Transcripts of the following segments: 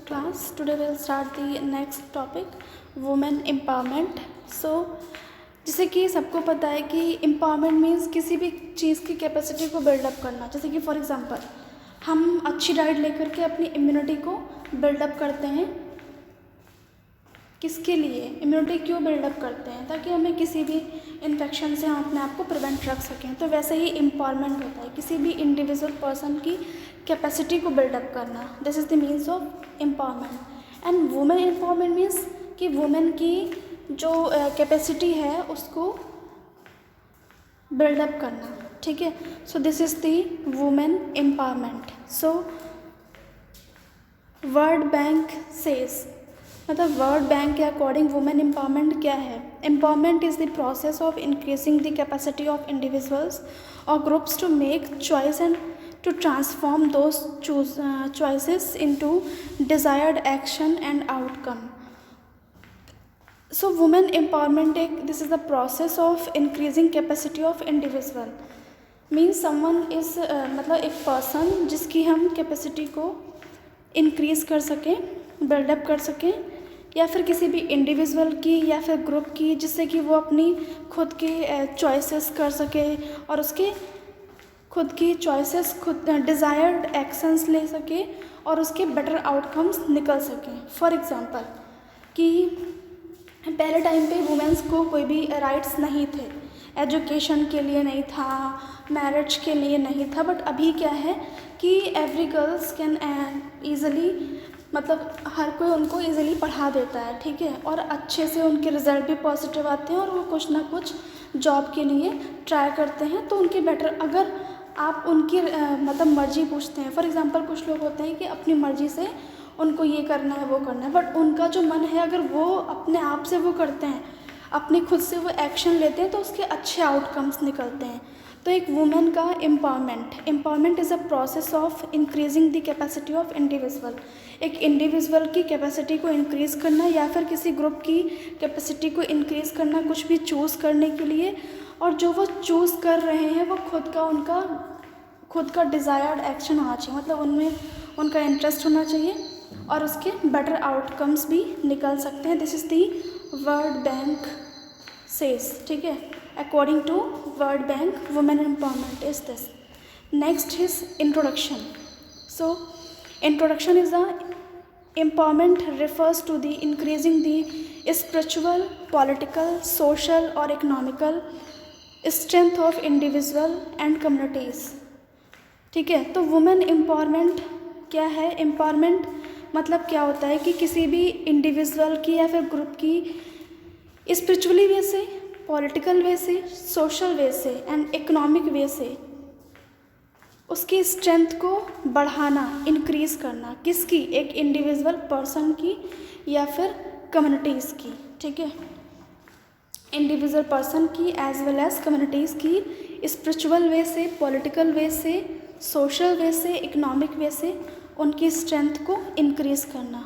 class. Today we'll start the next topic, women empowerment. So जैसे कि सबको पता है कि empowerment मीन्स किसी भी चीज़ की कैपेसिटी को बिल्डअप करना. जैसे कि फॉर एग्जांपल हम अच्छी डाइट लेकर के अपनी इम्यूनिटी को बिल्डअप करते हैं. किसके लिए इम्यूनिटी क्यों बिल्डअप करते हैं? ताकि हमें किसी भी इन्फेक्शन से हम अपने आप को प्रिवेंट रख सकें. तो वैसे ही एम्पावरमेंट होता है, किसी भी इंडिविजुअल पर्सन की कैपेसिटी को बिल्डअप करना. This is the means of empowerment. And women empowerment means कि वुमेन की जो कैपेसिटी है उसको बिल्डअप करना. ठीक है. So this is the women empowerment. So World Bank says, मतलब वर्ल्ड बैंक के अकॉर्डिंग वुमेन एम्पावरमेंट क्या है? Empowerment is the process of increasing the capacity of individuals और groups to make choice and to transform those choices into desired action and outcome. So women empowerment this is the process of increasing capacity of individual. Means someone is मतलब एक person जिसकी हम capacity को increase कर सकें, buildup कर सकें, या फिर किसी भी इंडिविजुअल की या फिर ग्रुप की, जिससे कि वो अपनी खुद की चॉइसेस कर सके और उसके खुद की चॉइसेस खुद डिज़ायर्ड एक्शंस ले सके और उसके बेटर आउटकम्स निकल सकें. फॉर एग्जांपल कि पहले टाइम पे वुमेन्स को कोई भी राइट्स नहीं थे, एजुकेशन के लिए नहीं था, मैरिज के लिए नहीं था. बट अभी क्या है कि एवरी गर्ल्स कैन ईज़िली, मतलब हर कोई उनको इजीली पढ़ा देता है. ठीक है. और अच्छे से उनके रिज़ल्ट भी पॉजिटिव आते हैं और वो कुछ ना कुछ जॉब के लिए ट्राई करते हैं. तो उनके बेटर, अगर आप उनकी मतलब मर्ज़ी पूछते हैं, फॉर एग्जांपल कुछ लोग होते हैं कि अपनी मर्ज़ी से उनको ये करना है वो करना है, बट उनका जो मन है अगर वो अपने आप से वो करते हैं, अपने खुद से वो एक्शन लेते हैं, तो उसके अच्छे आउटकम्स निकलते हैं. तो एक वुमेन का empowerment is a process of increasing the capacity of individual. एक इंडिविजुअल की कैपेसिटी को इंक्रीज़ करना या फिर किसी ग्रुप की कैपेसिटी को इंक्रीज़ करना कुछ भी चूज़ करने के लिए, और जो वो चूज़ कर रहे हैं वो खुद का डिज़ायर्ड एक्शन होना चाहिए, मतलब उनमें उनका इंटरेस्ट होना चाहिए और उसके बेटर आउटकम्स भी निकल सकते हैं. This is the world Bank says. ठीक है. According to World Bank, women empowerment is this. Next is introduction. So, introduction is the empowerment refers to the increasing the spiritual, political, social or economical strength of individual and communities. ठीक है. तो women empowerment क्या है? Empowerment मतलब क्या होता है कि किसी भी इंडिविजुअल की या फिर ग्रुप की स्पिरिचुअली वे से, पॉलिटिकल वे से, सोशल वे से एंड इकोनॉमिक वे से उसकी स्ट्रेंथ को बढ़ाना, इंक्रीज़ करना. किसकी? एक इंडिविजुअल पर्सन की या फिर कम्युनिटीज़ की. ठीक है. इंडिविजुअल पर्सन की एज वेल एज कम्युनिटीज़ की स्पिरिचुअल वे से, पॉलिटिकल वे से, सोशल वे से, इकोनॉमिक वे से उनकी स्ट्रेंथ को इंक्रीज़ करना.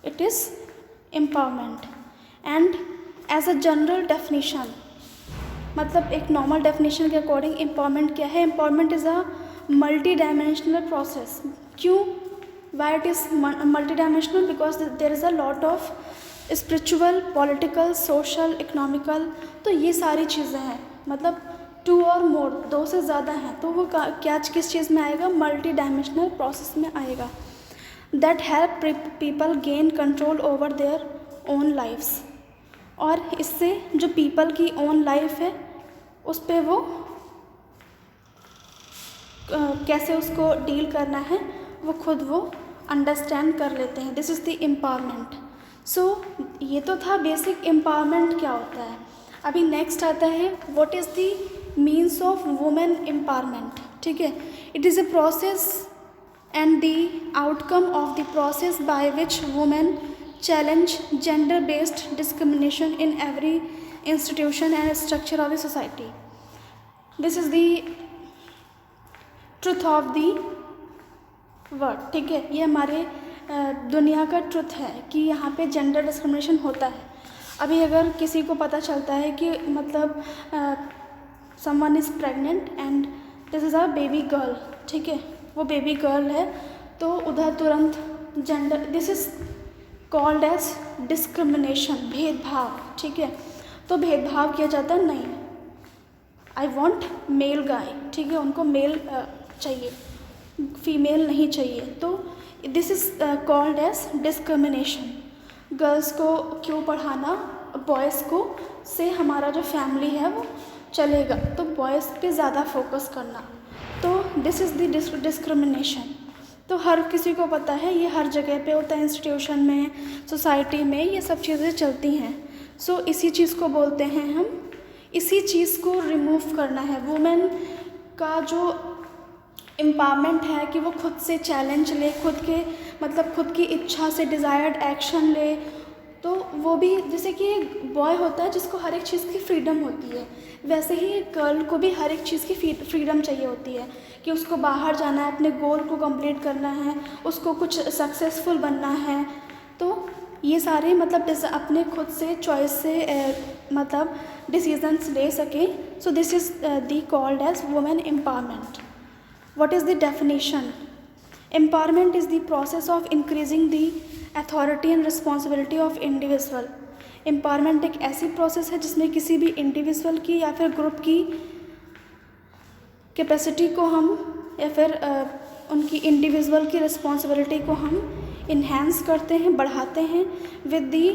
It is empowerment. And as a general definition, मतलब एक नॉर्मल डेफिनेशन के अकॉर्डिंग एम्पावरमेंट क्या है? Empowerment is a multi dimensional process. क्यों? Why it is multi dimensional? Because there is a lot of spiritual, political, social, economical. तो ये सारी चीज़ें हैं, मतलब 2 और मोर, 2 से ज़्यादा हैं. तो वो क्या किस चीज़ में आएगा? मल्टी डायमेंशनल प्रोसेस में आएगा. That help people gain control over their own lifes. और इससे जो पीपल की ओन लाइफ है उस पर वो कैसे उसको डील करना है वो खुद वो अंडरस्टैंड कर लेते हैं. This is the empowerment. सो ये तो था बेसिक एम्पावरमेंट क्या होता है. अभी नेक्स्ट आता है what is the means of women empowerment. ठीक है. It is a process and the outcome of the process by which women challenge gender-based discrimination in every institution and structure of the society. This is the truth of the world. ठीक है. ये हमारे दुनिया का truth है कि यहाँ पे जेंडर डिस्क्रिमिनेशन होता है. अभी अगर किसी को पता चलता है कि मतलब someone is pregnant and this is a baby girl. ठीक है. वो बेबी गर्ल है तो उधर तुरंत gender, this is called as discrimination, भेदभाव, ठीक है। तो भेदभाव किया जाता है, नहीं आई वॉन्ट मेल गाय, ठीक है, उनको मेल चाहिए, फीमेल नहीं चाहिए, तो this is called as discrimination. Girls को क्यों पढ़ाना, बॉयज़ को से हमारा जो फैमिली है वो चलेगा, तो बॉयज़ पे ज़्यादा फोकस करना, तो दिस इज़ द डिस्क्रिमिनेशन। तो हर किसी को पता है, ये हर जगह पे होता है, इंस्टीट्यूशन में, सोसाइटी में, ये सब चीज़ें चलती हैं। सो इसी चीज़ को बोलते हैं हम, इसी चीज़ को रिमूव करना है। वुमेन का जो एम्पावरमेंट है कि वो खुद से चैलेंज ले, खुद के मतलब खुद की इच्छा से डिज़ायर्ड एक्शन ले, तो वो भी जैसे कि एक बॉय होता है जिसको हर एक चीज़ की फ्रीडम होती है, वैसे ही एक गर्ल को भी हर एक चीज़ की फ्रीडम चाहिए होती है कि उसको बाहर जाना है, अपने गोल को कंप्लीट करना है, उसको कुछ सक्सेसफुल बनना है। तो ये सारे मतलब अपने खुद से चॉइस से मतलब डिसीजंस ले सकें। So this is the called as women empowerment. What is the definition? Empowerment is the process of increasing the authority and responsibility of individual. Empowerment एक ऐसी प्रोसेस है जिसमें किसी भी इंडिविजुअल की या फिर ग्रुप की कैपेसिटी को हम या फिर उनकी इंडिविजुअल की रिस्पॉन्सिबिलिटी को हम इन्हेंस करते हैं, बढ़ाते हैं with the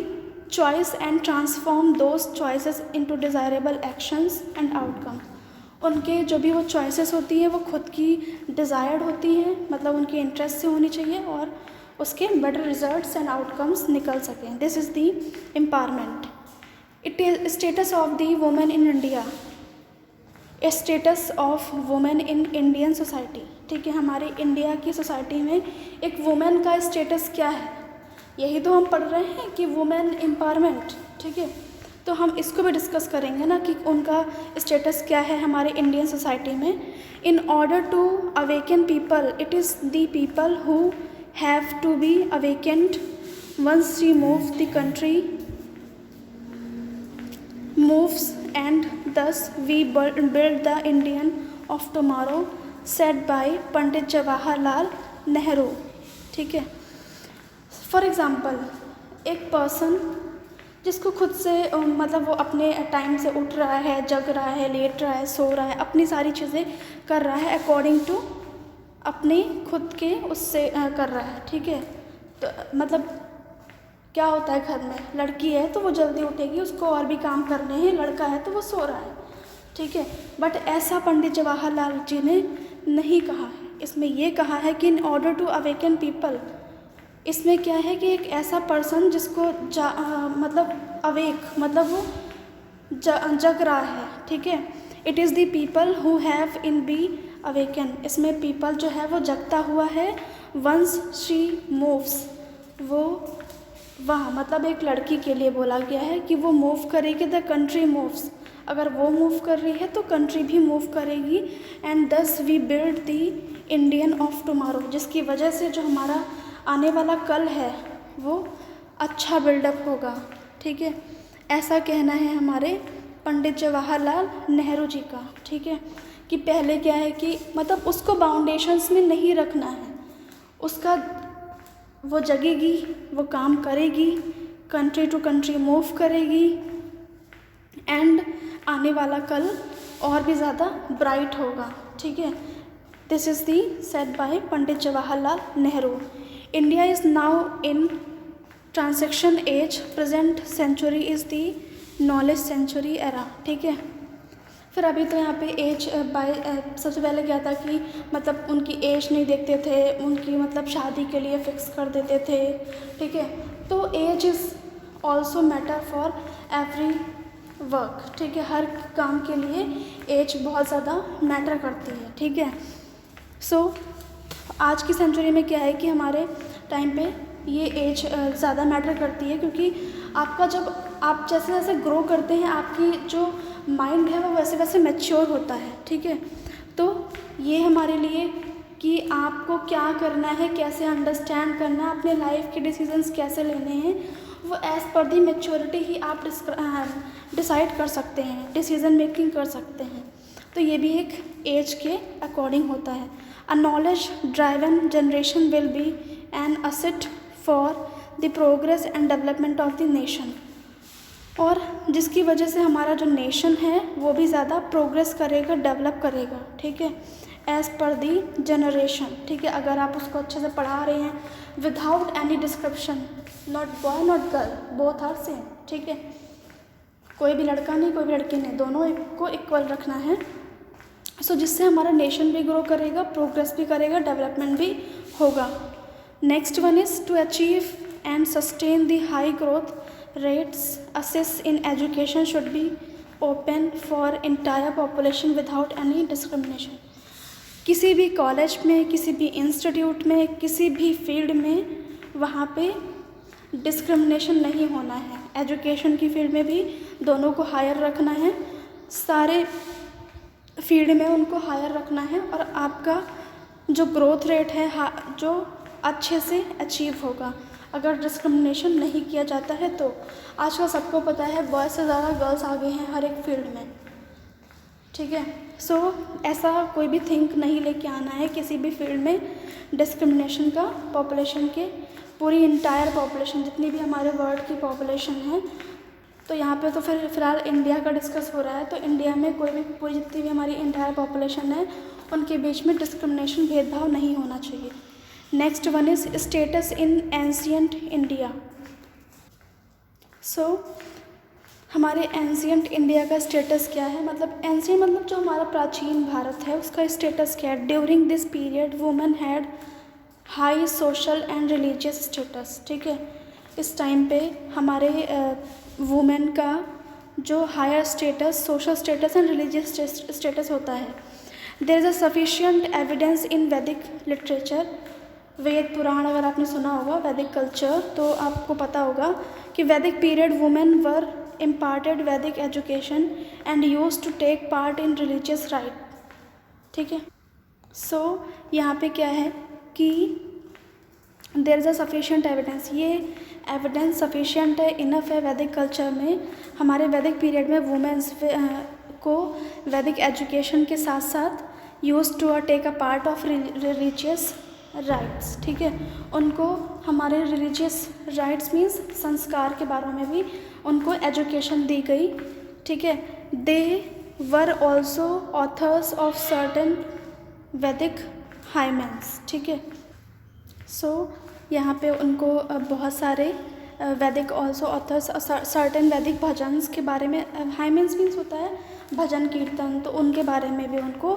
choice and transform those choices into desirable actions and outcome. उनके जो भी वो चॉइसेस होती हैं वो खुद की डिज़ायर्ड होती हैं, मतलब उनके इंटरेस्ट से होनी चाहिए और उसके बेटर रिजल्ट्स एंड आउटकम्स निकल सकें। This is the empowerment. It is status of the women in India, status of women in Indian society, ठीक है, हमारी इंडिया की सोसाइटी में एक वुमेन का स्टेटस क्या है, यही तो हम पढ़ रहे हैं कि वुमेन एम्पावरमेंट, ठीक है। तो हम इसको भी डिस्कस करेंगे ना कि उनका स्टेटस क्या है हमारे इंडियन सोसाइटी में। In order to awaken people, it is the people who have to be awakened once she move the country moves and thus we build the Indian of tomorrow, said by Pandit Jawaharlal Nehru, ठीक है। For example, एक person जिसको खुद से मतलब वो अपने time से उठ रहा है, जग रहा है, लेट रहा है, सो रहा है, अपनी सारी चीज़ें कर रहा है अकॉर्डिंग टू अपने खुद के उससे कर रहा है, ठीक है। तो मतलब क्या होता है, घर में लड़की है तो वो जल्दी उठेगी, उसको और भी काम करने हैं, लड़का है तो वो सो रहा है, ठीक है। बट ऐसा पंडित जवाहरलाल जी ने नहीं कहा है, इसमें ये कहा है कि in order to awaken people, इसमें क्या है कि एक ऐसा पर्सन जिसको मतलब अवेक मतलब वो जग रहा है, ठीक है। It is the people who have in be awaken, इसमें पीपल जो है वो जगता हुआ है। वंस शी मूव्स, वो वह मतलब एक लड़की के लिए बोला गया है कि वो मूव करेगी, द कंट्री मूव्स, अगर वो मूव कर रही है तो कंट्री भी मूव करेगी। And thus we build the Indian of tomorrow, जिसकी वजह से जो हमारा आने वाला कल है वो अच्छा बिल्डअप होगा, ठीक है। ऐसा कहना है हमारे पंडित जवाहरलाल नेहरू जी का, ठीक है। कि पहले क्या है कि मतलब उसको बाउंडेशंस में नहीं रखना है, उसका वो जगेगी, वो काम करेगी, कंट्री टू कंट्री मूव करेगी एंड आने वाला कल और भी ज़्यादा ब्राइट होगा, ठीक है। This is the said by Pandit Jawaharlal Nehru. India is now in transaction age, present century is the knowledge century era, ठीक है। फिर अभी तो यहाँ पे एज बाय सबसे पहले क्या था कि मतलब उनकी एज नहीं देखते थे, उनकी मतलब शादी के लिए फिक्स कर देते थे, ठीक है। तो age is also matter for every work, ठीक है। हर काम के लिए एज बहुत ज़्यादा मैटर करती है, ठीक है। सो आज की सेंचुरी में क्या है कि हमारे टाइम पे ये एज ज़्यादा मैटर करती है, क्योंकि आपका जब आप जैसे जैसे ग्रो करते हैं आपकी जो माइंड है वो वैसे वैसे मैच्योर होता है, ठीक है। तो ये हमारे लिए कि आपको क्या करना है, कैसे अंडरस्टैंड करना है, अपने लाइफ के डिसीजंस कैसे लेने हैं, वो एज़ पर दी मैच्योरिटी ही आप डिसाइड कर सकते हैं, डिसीज़न मेकिंग कर सकते हैं। तो ये भी एक एज के अकॉर्डिंग होता है। A knowledge driven generation will be an asset for the progress and development of the nation, और जिसकी वजह से हमारा जो नेशन है वो भी ज़्यादा प्रोग्रेस करेगा, डेवलप करेगा, ठीक है, एज़ पर दी जनरेशन, ठीक है। अगर आप उसको अच्छे से पढ़ा रहे हैं without any description, not boy not girl, both are same, ठीक है, कोई भी लड़का नहीं कोई भी लड़की नहीं, दोनों को इक्वल रखना है। सो जिससे हमारा नेशन भी ग्रो करेगा, प्रोग्रेस भी करेगा, डेवलपमेंट भी होगा। Next one is to achieve and sustain the high growth rates, access in education should be open for entire population without any discrimination। किसी भी कॉलेज में, किसी भी इंस्टीट्यूट में, किसी भी फील्ड में वहाँ पे डिस्क्रिमिनेशन नहीं होना है। एजुकेशन की फील्ड में भी दोनों को हायर रखना है, सारे फील्ड में उनको हायर रखना है, और आपका जो ग्रोथ रेट है जो अच्छे से अचीव होगा अगर डिस्क्रिमिनेशन नहीं किया जाता है। तो आजकल सबको पता है बॉयज़ से ज़्यादा गर्ल्स आगे हैं हर एक फील्ड में, ठीक है। सो ऐसा कोई भी थिंक नहीं लेके आना है किसी भी फील्ड में डिस्क्रिमिनेशन का। पॉपुलेशन के पूरी इंटायर पॉपुलेशन, जितनी भी हमारे वर्ल्ड की पॉपुलेशन है, तो यहाँ पे तो फ़िलहाल इंडिया का डिस्कस हो रहा है, तो इंडिया में कोई भी पूरी जितनी भी हमारी इंटायर पॉपुलेशन है उनके बीच में डिस्क्रिमिनेशन, भेदभाव नहीं होना चाहिए। Next one is status in ancient India. सो हमारे एंशियंट इंडिया का स्टेटस क्या है, मतलब एंशियंट मतलब जो हमारा प्राचीन भारत है उसका स्टेटस क्या है। During this period women had high social and religious status, ठीक है। इस टाइम पे हमारे वुमेन का जो higher status, social status and religious status होता है। There is a sufficient evidence in Vedic literature. Veda Purana अगर आपने सुना होगा, वैदिक कल्चर, तो आपको पता होगा कि Vedic period women were imparted Vedic education and used to take part in religious rite, ठीक है। सो यहाँ पे क्या है कि there is a sufficient evidence, ये एविडेंस सफिशिएंट है, इनफ है वैदिक कल्चर में। हमारे वैदिक पीरियड में वुमेन्स को वैदिक एजुकेशन के साथ साथ used to take a part of religious rites, ठीक है। उनको हमारे रिलीजियस राइट्स मीन्स संस्कार के बारे में भी उनको एजुकेशन दी गई, ठीक है। They were also authors of certain Vedic hymns, ठीक है। सो यहाँ पे उनको बहुत सारे वैदिक ऑल्सो ऑथर्स सर्टेन वैदिक भजन्स के बारे में, हाइमेंस मीन्स होता है भजन कीर्तन, तो उनके बारे में भी उनको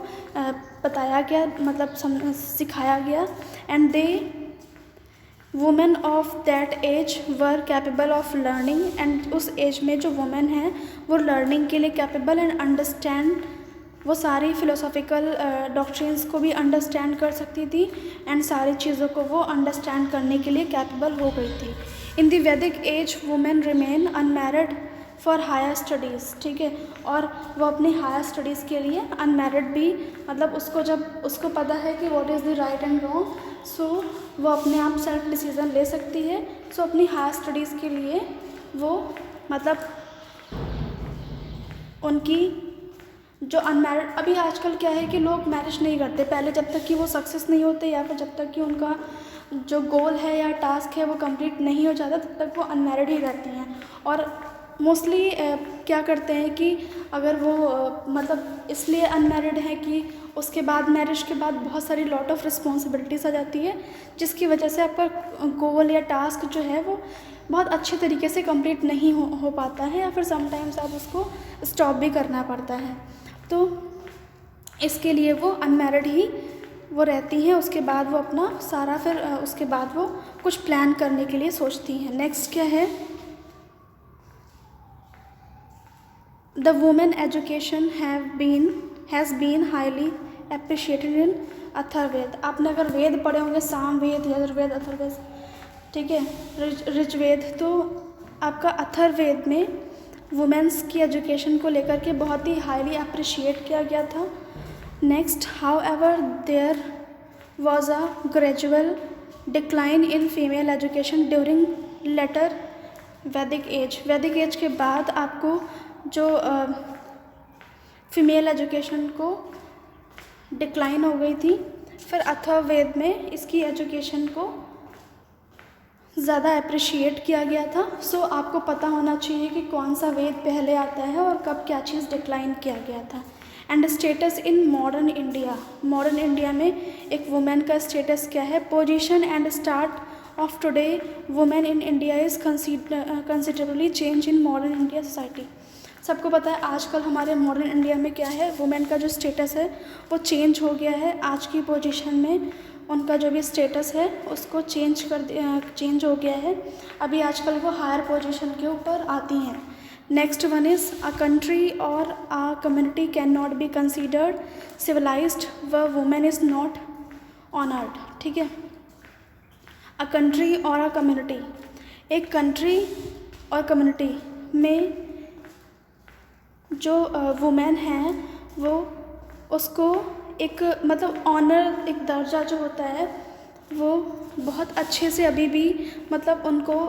बताया गया, मतलब सिखाया गया। And they women of that age were capable of learning, and उस एज में जो वुमेन है वो लर्निंग के लिए कैपेबल एंड अंडरस्टैंड, वो सारी फिलोसॉफिकल डॉक्ट्रिन्स को भी अंडरस्टैंड कर सकती थी एंड सारी चीज़ों को वो अंडरस्टैंड करने के लिए कैपेबल हो गई थी। In the Vedic age women remain unmarried for higher studies, ठीक है। और वो अपनी हायर स्टडीज़ के लिए अनमैरिड भी, मतलब उसको जब उसको पता है कि what is the right and wrong, so वो अपने आप सेल्फ डिसीज़न ले सकती है। सो अपनी हायर स्टडीज़ के लिए वो, मतलब उनकी जो अनमैरिड, अभी आजकल क्या है कि लोग मैरिज नहीं करते पहले, जब तक कि वो सक्सेस नहीं होते या फिर जब तक कि उनका जो गोल है या टास्क है वो कंप्लीट नहीं हो जाता, तब तक वो अनमैरिड ही रहती हैं। और मोस्टली क्या करते हैं कि अगर वो मतलब इसलिए अनमैरिड है कि उसके बाद, मैरिज के बाद बहुत सारी लॉट ऑफ रिस्पॉन्सिबिलिटीज़ आ जाती है, जिसकी वजह से आपका गोल या टास्क जो है वो बहुत अच्छे तरीके से कंप्लीट नहीं हो पाता है, या फिर समटाइम्स आप उसको स्टॉप भी करना पड़ता है। तो इसके लिए वो अनमैरिड ही वो रहती हैं। उसके बाद वो अपना सारा, फिर उसके बाद वो कुछ प्लान करने के लिए सोचती हैं। नेक्स्ट क्या है, the women education has been highly appreciated in Atharvaveda. आपने अगर वेद पढ़े होंगे, सामवेद, यजुर्वेद, अथर्ववेद, ठीक है, ऋग्वेद, तो आपका अथर्ववेद में वुमेन्स की एजुकेशन को लेकर के बहुत ही हाईली अप्रिशिएट किया गया था। Next, however there was a gradual decline in female education during later Vedic age. Vedic age के बाद आपको जो फीमेल एजुकेशन को डिक्लाइन हो गई थी, फिर अथर्ववेद में इसकी एजुकेशन को ज़्यादा अप्रिशिएट किया गया था। सो आपको पता होना चाहिए कि कौन सा वेद पहले आता है और कब क्या चीज़ डिक्लाइन किया गया था। And status in modern India, modern India में एक वुमेन का स्टेटस क्या है। Position and start of today women in India is considerably change in modern India society. सबको पता है आजकल हमारे मॉडर्न इंडिया में क्या है, वुमेन का जो स्टेटस है वो चेंज हो गया है। आज की पोजीशन में उनका जो भी स्टेटस है उसको चेंज हो गया है। अभी आजकल वो हायर पोजीशन के ऊपर आती हैं। Next one is a country और a community can not be considered civilised where women is not honoured. ठीक है, अ कंट्री और अ कम्युनिटी, एक कंट्री और कम्युनिटी में जो वुमेन हैं वो उसको एक मतलब ऑनर, एक दर्जा जो होता है वो बहुत अच्छे से अभी भी मतलब उनको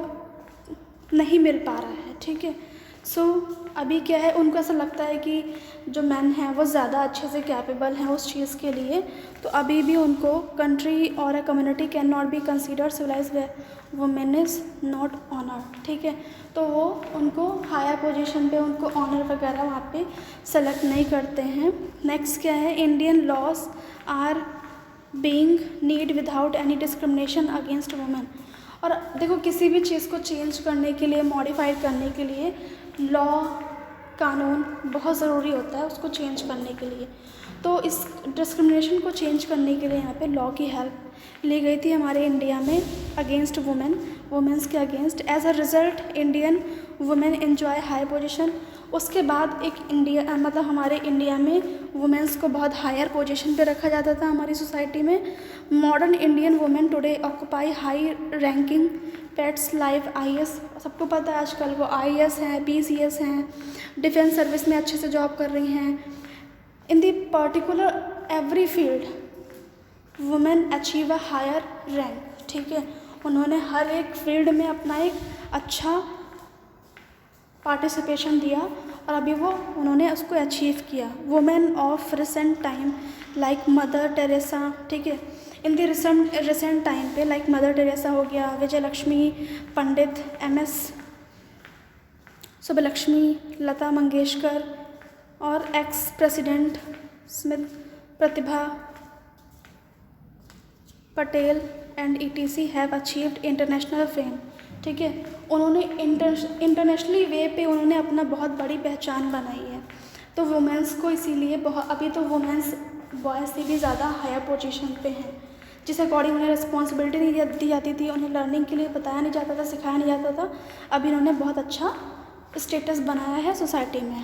नहीं मिल पा रहा है। ठीक है, सो अभी क्या है, उनको ऐसा लगता है कि जो मैन हैं वो ज़्यादा अच्छे से कैपेबल हैं उस चीज़ के लिए। तो अभी भी उनको कंट्री और a community can not be considered civilized where women is not honour. ठीक है, तो वो उनको हायर पोजीशन पे उनको ऑनर वगैरह वहाँ पे सेलेक्ट नहीं करते हैं। नेक्स्ट क्या है, Indian laws are being need without any discrimination against women. और देखो किसी भी चीज़ को चेंज करने के लिए, मॉडिफाइड करने के लिए लॉ, कानून बहुत ज़रूरी होता है उसको चेंज करने के लिए। तो इस डिस्क्रिमिनेशन को चेंज करने के लिए यहाँ पे लॉ की हेल्प ली गई थी हमारे इंडिया में अगेंस्ट वुमेन्स के against. As a result Indian women enjoy high position. उसके बाद एक इंडिया मतलब हमारे इंडिया में वुमेन्स को बहुत हायर पोजीशन पे रखा जाता था हमारी सोसाइटी में। Modern Indian women today occupy high ranking pets life IAS। सबको पता है आजकल वो IAS हैं, PCS हैं, डिफेंस सर्विस में अच्छे से जॉब कर रही हैं। In the particular every field women achieve a higher rank. ठीक है, उन्होंने हर एक फील्ड में अपना एक अच्छा पार्टिसिपेशन दिया और अभी वो उन्होंने उसको अचीव किया। Women of recent time like mother Teresa. ठीक है, इन द रिसेंट टाइम पे लाइक मदर टेरेसा हो गया, विजय लक्ष्मी, पंडित MS सुब्बलक्ष्मी, लता मंगेशकर और ex president Smith, Pratibha Patel and ETC have achieved international fame. ठीक है, उन्होंने इंटरनेशनली वे पे उन्होंने अपना बहुत बड़ी पहचान बनाई है। तो वुमेंस को इसीलिए बहुत, अभी तो वुमेंस बॉयज़ से भी ज़्यादा हायर पोजीशन पे हैं, जिस अकॉर्डिंग उन्हें रिस्पॉन्सिबिलिटी नहीं दी जाती थी, उन्हें लर्निंग के लिए बताया नहीं जाता था, सिखाया नहीं जाता था। अभी उन्होंने बहुत अच्छा स्टेटस बनाया है सोसाइटी में।